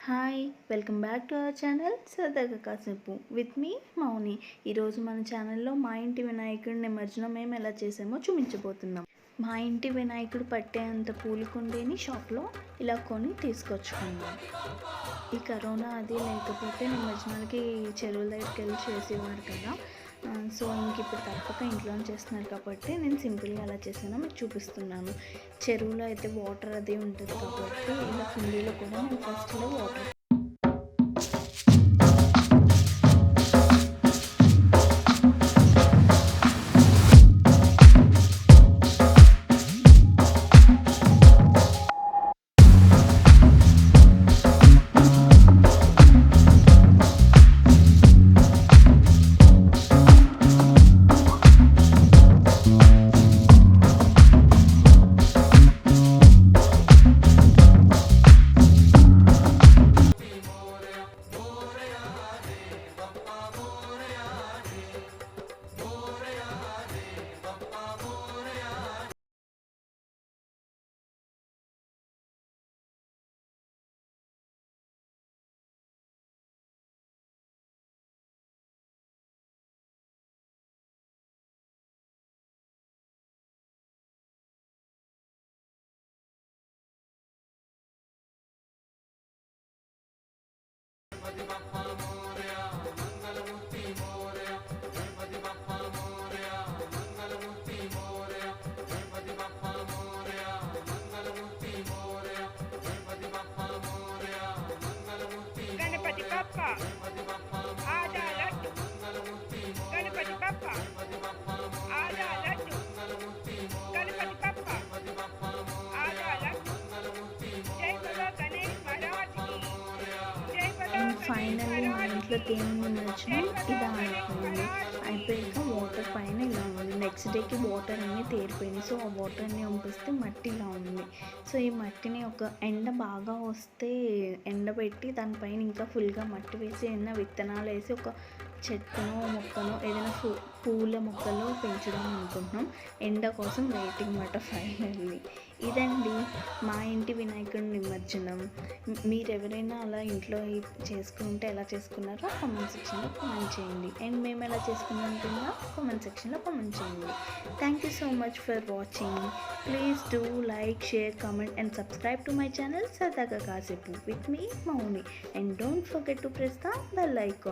Hi, welcome back to our channel సరదాగా కాసేపు with me మౌని. ఈరోజు మన ఛానల్లో మా ఇంటి వినాయకుడి నిమజ్జనం మేము ఎలా చేసామో చూపించబోతున్నాం. మా ఇంటి వినాయకుడు పట్టేంత పూలకుండేని షాప్లో ఇలా కొని తీసుకొచ్చుకున్నాం. ఈ కరోనా అది లేకపోతే నిమజ్జనాలకి చెరువుల దగ్గరికి వెళ్ళి చేసేవారు కదా. సో ఇంక ఇప్పుడు తప్పక ఇంట్లోనే చేస్తున్నారు కాబట్టి నేను సింపుల్గా ఎలా చేసానో మీకు చూపిస్తున్నాను. చెరువులో అయితే వాటర్ అది ఉంటుంది కాబట్టి ఇలా కుండీలో కూడా నేను ఫస్ట్లో వాటర్ गणपति बप्पा आजा लड्डू गणपति बप्पा आजा लड्डू गणपति बप्पा आजा लड्डू जय बोलो गणेश महाराज की जय बोलो ఫైనల్లీ మా ఇంట్లో దేవుని నిమజ్జనం ఇలా అయిపోయింది. అయిపోయాక వాటర్ పైన ఇలా ఉంది. నెక్స్ట్ డేకి వాటర్ అన్నీ తేరిపోయింది. సో ఆ వాటర్ అన్నీ పంపిస్తే మట్టి ఇలా ఉంది. సో ఈ మట్టిని ఒక ఎండ బాగా వస్తే ఎండబెట్టి దానిపైన ఇంకా ఫుల్గా మట్టి వేసి ఏదైనా విత్తనాలు వేసి ఒక చెట్టునో మొక్కనో ఏదైనా పూల మొక్కలు పెంచుదాం అనుకుంటున్నాం. ఎండ కోసం వెయిటింగ్ మాట ఫైనల్లీ. ఇదండి మా ఇంటి వినాయకుడి నిమజ్జనం. మీరు ఎవరైనా అలా ఇంట్లో చేసుకుంటే ఎలా చేసుకున్నారో కామెంట్ సెక్షన్లో కామెంట్ చేయండి. అండ్ మేము ఎలా చేసుకున్నాం కింద కామెంట్ సెక్షన్లో కామెంట్ చేయండి. Thank you so much for watching. Please do like, share, comment and subscribe to my channel సరదాగా కాసేపు with me Mouni. And don't forget to press the bell icon.